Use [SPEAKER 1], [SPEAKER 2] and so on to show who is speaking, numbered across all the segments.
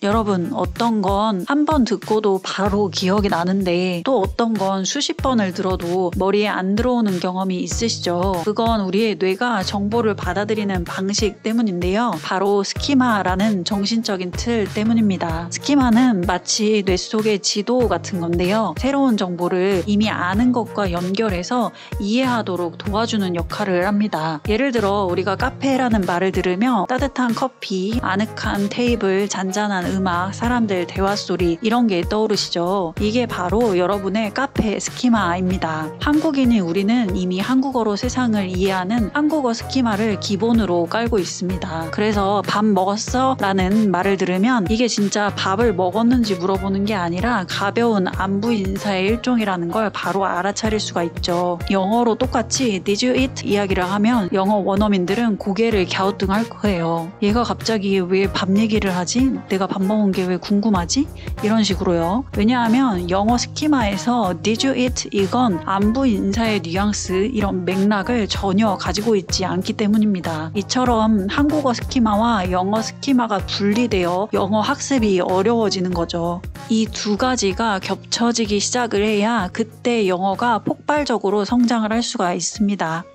[SPEAKER 1] 여러분, 어떤 건 한 번 듣고도 바로 기억이 나는데 또 어떤 건 수십 번을 들어도 머리에 안 들어오는 경험이 있으시죠? 그건 우리의 뇌가 정보를 받아들이는 방식 때문인데요. 바로 스키마라는 정신적인 틀 때문입니다. 스키마는 마치 뇌 속의 지도 같은 건데요. 새로운 정보를 이미 아는 것과 연결해서 이해하도록 도와주는 역할을 합니다. 예를 들어 우리가 카페라는 말을 들으며 따뜻한 커피, 아늑한 테이블, 잔잔한 음악, 사람들 대화 소리 이런 게 떠오르시죠? 이게 바로 여러분의 카페 스키마입니다. 한국인인 우리는 이미 한국어로 세상을 이해하는 한국어 스키마를 기본으로 깔고 있습니다. 그래서 밥 먹었어? 라는 말을 들으면 이게 진짜 밥을 먹었는지 물어보는 게 아니라 가벼운 안부 인사의 일종이라는 걸 바로 알아차릴 수가 있죠. 영어로 똑같이 Did you eat? 이야기를 하면 영어 원어민들은 고개를 갸우뚱할 거예요. 얘가 갑자기 왜 밥 얘기를 하지? 내가 밥 먹은 게 왜 궁금하지? 이런 식으로요. 왜냐하면 영어 스키마에서 Did you eat? 이건 안부 인사의 뉘앙스 이런 맥락을 전혀 가지고 있지 않기 때문입니다. 이처럼 한국어 스키마와 영어 스키마가 분리되어 영어 학습이 어려워지는 거죠. 이 두 가지가 겹쳐지기 시작을 해야 그때 영어가 폭발적으로 성장을 할 수가 있습니다.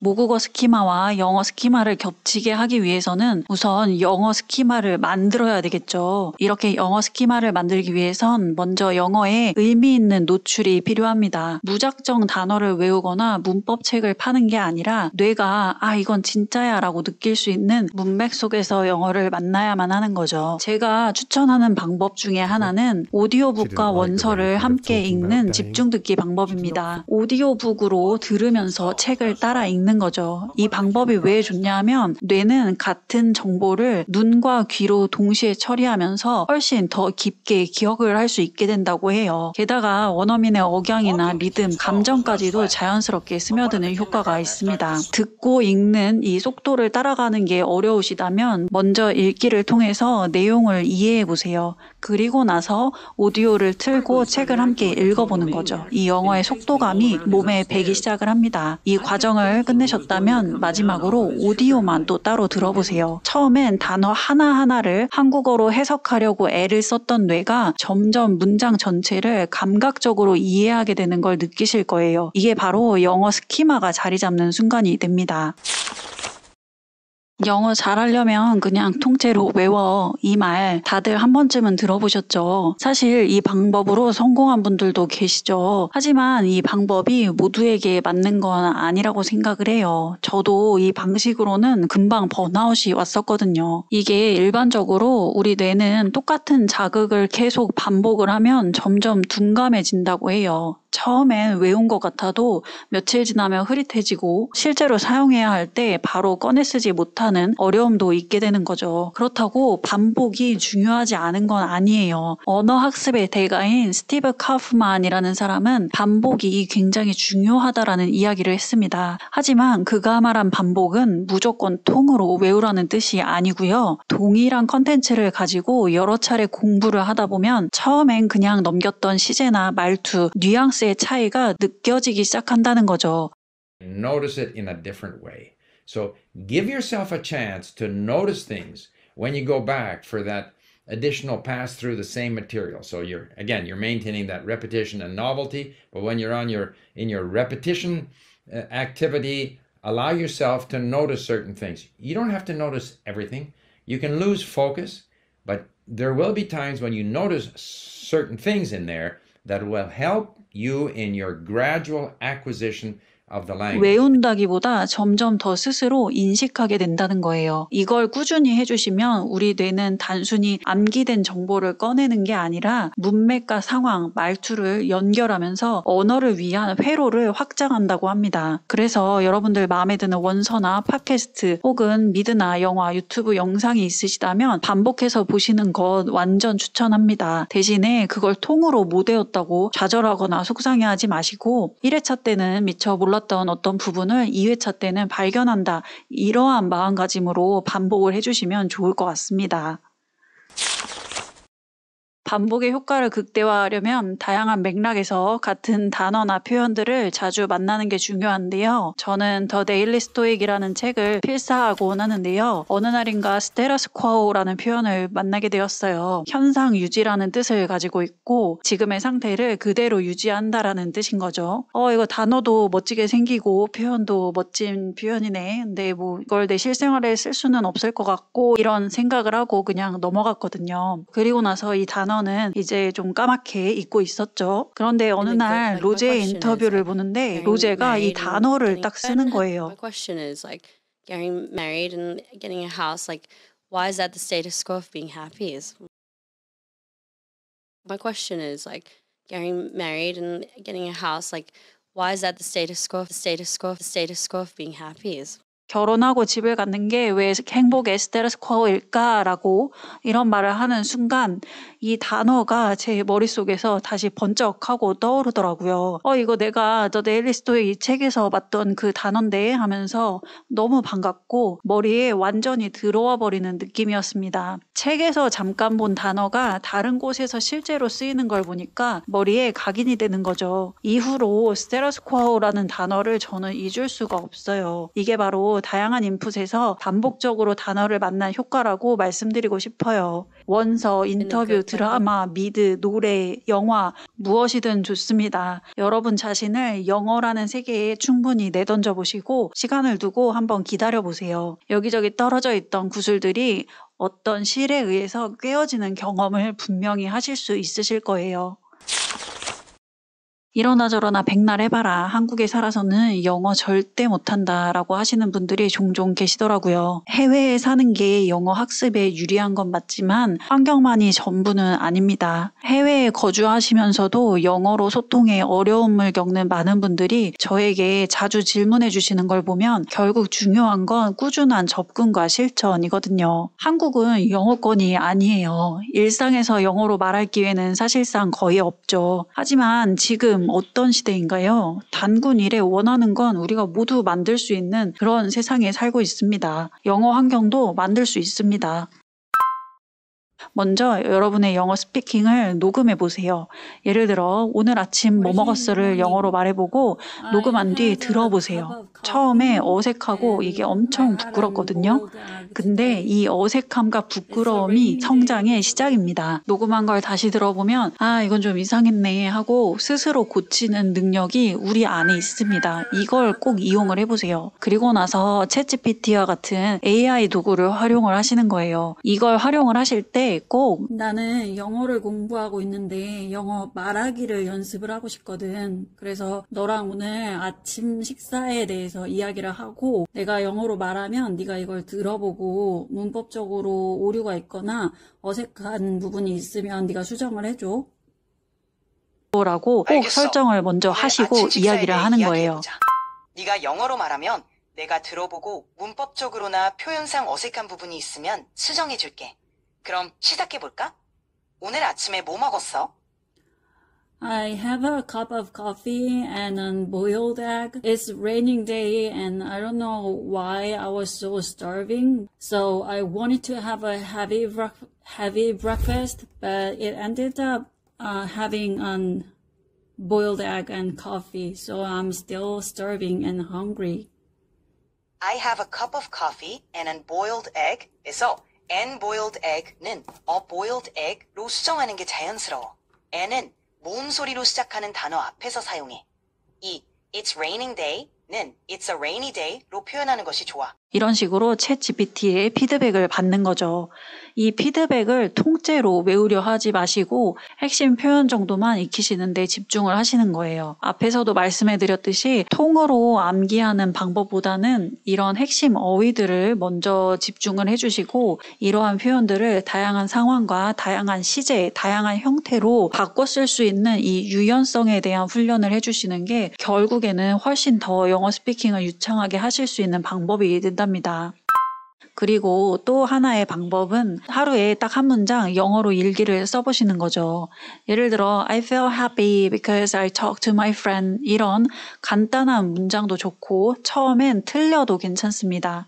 [SPEAKER 1] 모국어 스키마와 영어 스키마를 겹치게 하기 위해서는 우선 영어 스키마를 만들어야 되겠죠. 이렇게 영어 스키마를 만들기 위해선 먼저 영어에 의미 있는 노출이 필요합니다. 무작정 단어를 외우거나 문법책을 파는 게 아니라 뇌가 이건 진짜야 라고 느낄 수 있는 문맥 속에서 영어를 만나야만 하는 거죠. 제가 추천하는 방법 중에 하나는 오디오북과 원서를 함께 읽는 집중 듣기 방법입니다. 오디오북으로 들으면서 책을 따라 읽는 거죠. 이 방법이 왜 좋냐면 뇌는 같은 정보를 눈과 귀로 동시에 처리하면서 훨씬 더 깊게 기억을 할 수 있게 된다고 해요. 게다가 원어민의 억양이나 리듬, 감정까지도 자연스럽게 스며드는 효과가 있습니다. 듣고 읽는 이 속도를 따라가는 게 어려우시다면 먼저 읽기를 통해서 내용을 이해해 보세요. 그리고 나서 오디오를 틀고 책을 함께 읽어보는 거죠. 이 영어의 속도감이 몸에 배기 시작을 합니다. 이 과정을 끝내셨다면 마지막으로 오디오만 또 따로 들어보세요. 처음엔 단어 하나하나를 한국어로 해석하려고 애를 썼던 뇌가 점점 문장 전체를 감각적으로 이해하게 되는 걸 느끼실 거예요. 이게 바로 영어 스키마가 자리 잡는 순간이 됩니다. 영어 잘하려면 그냥 통째로 외워. 이 말 다들 한 번쯤은 들어보셨죠? 사실 이 방법으로 성공한 분들도 계시죠. 하지만 이 방법이 모두에게 맞는 건 아니라고 생각을 해요. 저도 이 방식으로는 금방 번아웃이 왔었거든요. 이게 일반적으로 우리 뇌는 똑같은 자극을 계속 반복을 하면 점점 둔감해진다고 해요. 처음엔 외운 것 같아도 며칠 지나면 흐릿해지고 실제로 사용해야 할 때 바로 꺼내 쓰지 못하는 어려움도 있게 되는 거죠. 그렇다고 반복이 중요하지 않은 건 아니에요. 언어 학습의 대가인 스티브 카프만이라는 사람은 반복이 굉장히 중요하다라는 이야기를 했습니다. 하지만 그가 말한 반복은 무조건 통으로 외우라는 뜻이 아니고요. 동일한 컨텐츠를 가지고 여러 차례 공부를 하다 보면 처음엔 그냥 넘겼던 시제나 말투, 뉘앙스의 차이가 느껴지기 시작한다는 거죠.
[SPEAKER 2] Notice it in a different way. So give yourself a chance to notice things when you go back for that additional pass through the same material. So you're maintaining that repetition and novelty, but when you're in your repetition activity, allow yourself to notice certain things. You don't have to notice everything. You can lose focus, but there will be times when you notice certain things in there that will help you in your gradual acquisition of the language.
[SPEAKER 1] 외운다기보다 점점 더 스스로 인식하게 된다는 거예요. 이걸 꾸준히 해주시면 우리 뇌는 단순히 암기된 정보를 꺼내는 게 아니라 문맥과 상황, 말투를 연결하면서 언어를 위한 회로를 확장한다고 합니다. 그래서 여러분들 마음에 드는 원서나 팟캐스트 혹은 미드나 영화, 유튜브 영상이 있으시다면 반복해서 보시는 것 완전 추천합니다. 대신에 그걸 통으로 못 외웠다고 좌절하거나 속상해하지 마시고 1회차 때는 미처 몰랐던 어떤 부분을 2회차 때는 발견한다. 이러한 마음가짐으로 반복을 해주시면 좋을 것 같습니다. 반복의 효과를 극대화하려면 다양한 맥락에서 같은 단어나 표현들을 자주 만나는 게 중요한데요. 저는 더 데일리 스토익이라는 책을 필사하곤 하는데요. 어느 날인가 스테러스 쿼오라는 표현을 만나게 되었어요. 현상 유지라는 뜻을 가지고 있고 지금의 상태를 그대로 유지한다라는 뜻인 거죠. 이거 단어도 멋지게 생기고 표현도 멋진 표현이네. 근데 뭐 이걸 내 실생활에 쓸 수는 없을 것 같고 이런 생각을 하고 그냥 넘어갔거든요. 그리고 나서 이 단어는 이제 좀 까맣게 잊고 있었죠. 그런데 어느 날 로제의 인터뷰를 보는데 로제가 이 단어를 딱 쓰는 거예요.
[SPEAKER 3] My question is like getting married and getting a house. Like, why is that the status quo of being happy? My question is like getting married and getting a house. Like, why is that the status quo? The status quo of being happy?
[SPEAKER 1] 결혼하고 집을 갖는 게 왜 행복의 스테러스 쿼오일까라고 이런 말을 하는 순간 이 단어가 제 머릿속에서 다시 번쩍하고 떠오르더라고요. 이거 내가 더 데일리 스토리 이 책에서 봤던 그 단어인데 하면서 너무 반갑고 머리에 완전히 들어와 버리는 느낌이었습니다. 책에서 잠깐 본 단어가 다른 곳에서 실제로 쓰이는 걸 보니까 머리에 각인이 되는 거죠. 이후로 스테러스 쿼오라는 단어를 저는 잊을 수가 없어요. 이게 바로 다양한 인풋에서 반복적으로 단어를 만난 효과라고 말씀드리고 싶어요. 원서, 인터뷰, 드라마, 미드, 노래, 영화 무엇이든 좋습니다. 여러분 자신을 영어라는 세계에 충분히 내던져 보시고 시간을 두고 한번 기다려 보세요. 여기저기 떨어져 있던 구슬들이 어떤 실에 의해서 꿰어지는 경험을 분명히 하실 수 있으실 거예요. 이러나 저러나 백날 해봐라. 한국에 살아서는 영어 절대 못한다 라고 하시는 분들이 종종 계시더라고요. 해외에 사는 게 영어 학습에 유리한 건 맞지만 환경만이 전부는 아닙니다. 해외에 거주하시면서도 영어로 소통에 어려움을 겪는 많은 분들이 저에게 자주 질문해 주시는 걸 보면 결국 중요한 건 꾸준한 접근과 실천이거든요. 한국은 영어권이 아니에요. 일상에서 영어로 말할 기회는 사실상 거의 없죠. 하지만 지금 어떤 시대인가요? 단군 이래 원하는 건 우리가 모두 만들 수 있는 그런 세상에 살고 있습니다. 영어 환경도 만들 수 있습니다. 먼저 여러분의 영어 스피킹을 녹음해 보세요. 예를 들어 오늘 아침 뭐 먹었어를 영어로 말해보고 녹음한 뒤 들어보세요. 처음에 어색하고 이게 엄청 부끄럽거든요. 근데 이 어색함과 부끄러움이 성장의 시작입니다. 녹음한 걸 다시 들어보면 이건 좀 이상했네 하고 스스로 고치는 능력이 우리 안에 있습니다. 이걸 꼭 이용을 해보세요. 그리고 나서 챗GPT와 같은 AI 도구를 활용을 하시는 거예요. 이걸 활용을 하실 때 꼭 나는 영어를 공부하고 있는데 영어 말하기를 연습을 하고 싶거든. 그래서 너랑 오늘 아침 식사에 대해서 이야기를 하고 내가 영어로 말하면 네가 이걸 들어보고 문법적으로 오류가 있거나 어색한 부분이 있으면 네가 수정을 해줘. 라고 꼭
[SPEAKER 4] 알겠어.
[SPEAKER 1] 설정을 먼저
[SPEAKER 4] 오늘
[SPEAKER 1] 하시고
[SPEAKER 4] 아침 식사에
[SPEAKER 1] 이야기를
[SPEAKER 4] 대해
[SPEAKER 1] 하는 거예요.
[SPEAKER 4] 이야기해보자. 네가 영어로 말하면 내가 들어보고 문법적으로나 표현상 어색한 부분이 있으면 수정해줄게. 그럼 시작해볼까? 오늘 아침에 뭐 먹었어?
[SPEAKER 5] I have a cup of coffee and an boiled egg. It's raining day and I don't know why I was so starving. So I wanted to have a heavy breakfast, but it ended up having an boiled egg and coffee. So I'm still starving and hungry.
[SPEAKER 4] I have a cup of coffee and an boiled egg. 에서 an boiled egg는 a boiled egg로 수정하는 게 자연스러워. an은 모음 소리로 시작하는 단어 앞에서 사용해. 이 it's raining day는 it's a rainy day로 표현하는 것이 좋아.
[SPEAKER 1] 이런 식으로 챗 GPT의 피드백을 받는 거죠. 이 피드백을 통째로 외우려 하지 마시고 핵심 표현 정도만 익히시는 데 집중을 하시는 거예요. 앞에서도 말씀해드렸듯이 통으로 암기하는 방법보다는 이런 핵심 어휘들을 먼저 집중을 해주시고 이러한 표현들을 다양한 상황과 다양한 시제, 다양한 형태로 바꿔 쓸 수 있는 이 유연성에 대한 훈련을 해주시는 게 결국에는 훨씬 더 영어 스피킹을 유창하게 하실 수 있는 방법이 된답니다. 그리고 또 하나의 방법은 하루에 딱 한 문장 영어로 일기를 써보시는 거죠. 예를 들어 I feel happy because I talked to my friend 이런 간단한 문장도 좋고 처음엔 틀려도 괜찮습니다.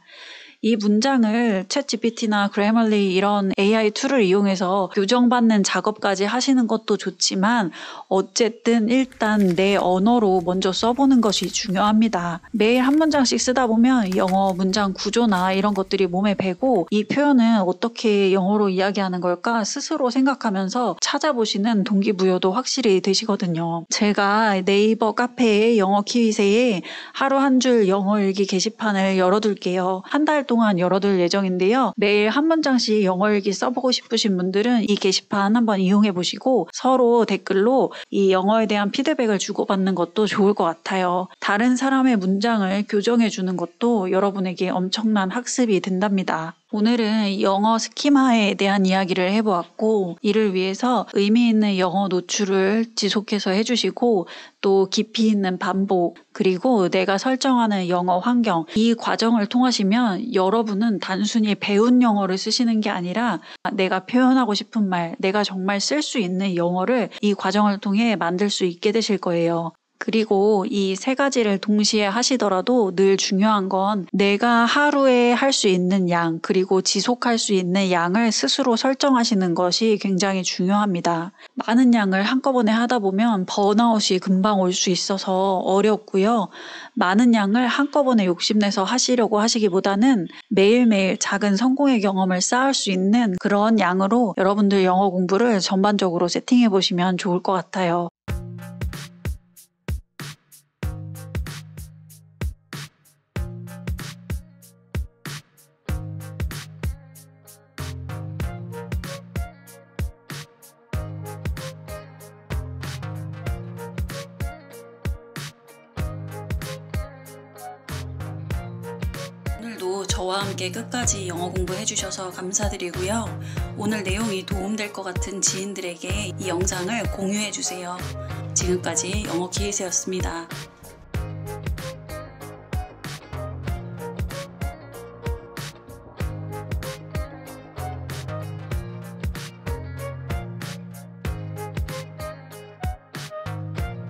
[SPEAKER 1] 이 문장을 챗GPT나 그래머리 이런 AI 툴을 이용해서 교정받는 작업까지 하시는 것도 좋지만 어쨌든 일단 내 언어로 먼저 써보는 것이 중요합니다. 매일 한 문장씩 쓰다 보면 영어 문장 구조나 이런 것들이 몸에 배고 이 표현은 어떻게 영어로 이야기하는 걸까 스스로 생각하면서 찾아보시는 동기부여도 확실히 되시거든요. 제가 네이버 카페에 영어 키위세에 하루 한 줄 영어 일기 게시판을 열어둘게요. 한 달 동안 열어둘 예정인데요. 매일 한 문장씩 영어 일기 써보고 싶으신 분들은 이 게시판 한번 이용해 보시고 서로 댓글로 이 영어에 대한 피드백을 주고받는 것도 좋을 것 같아요. 다른 사람의 문장을 교정해 주는 것도 여러분에게 엄청난 학습이 된답니다. 오늘은 영어 스키마에 대한 이야기를 해보았고 이를 위해서 의미 있는 영어 노출을 지속해서 해주시고 또 깊이 있는 반복 그리고 내가 설정하는 영어 환경 이 과정을 통하시면 여러분은 단순히 배운 영어를 쓰시는 게 아니라 내가 표현하고 싶은 말 내가 정말 쓸 수 있는 영어를 이 과정을 통해 만들 수 있게 되실 거예요. 그리고 이 세 가지를 동시에 하시더라도 늘 중요한 건 내가 하루에 할 수 있는 양 그리고 지속할 수 있는 양을 스스로 설정하시는 것이 굉장히 중요합니다. 많은 양을 한꺼번에 하다 보면 번아웃이 금방 올 수 있어서 어렵고요. 많은 양을 한꺼번에 욕심내서 하시려고 하시기보다는 매일매일 작은 성공의 경험을 쌓을 수 있는 그런 양으로 여러분들 영어 공부를 전반적으로 세팅해 보시면 좋을 것 같아요. 오늘도 저와 함께 끝까지 영어 공부해주셔서 감사드리고요. 오늘 내용이 도움될 것 같은 지인들에게 이 영상을 공유해주세요. 지금까지 영어 키위세였습니다.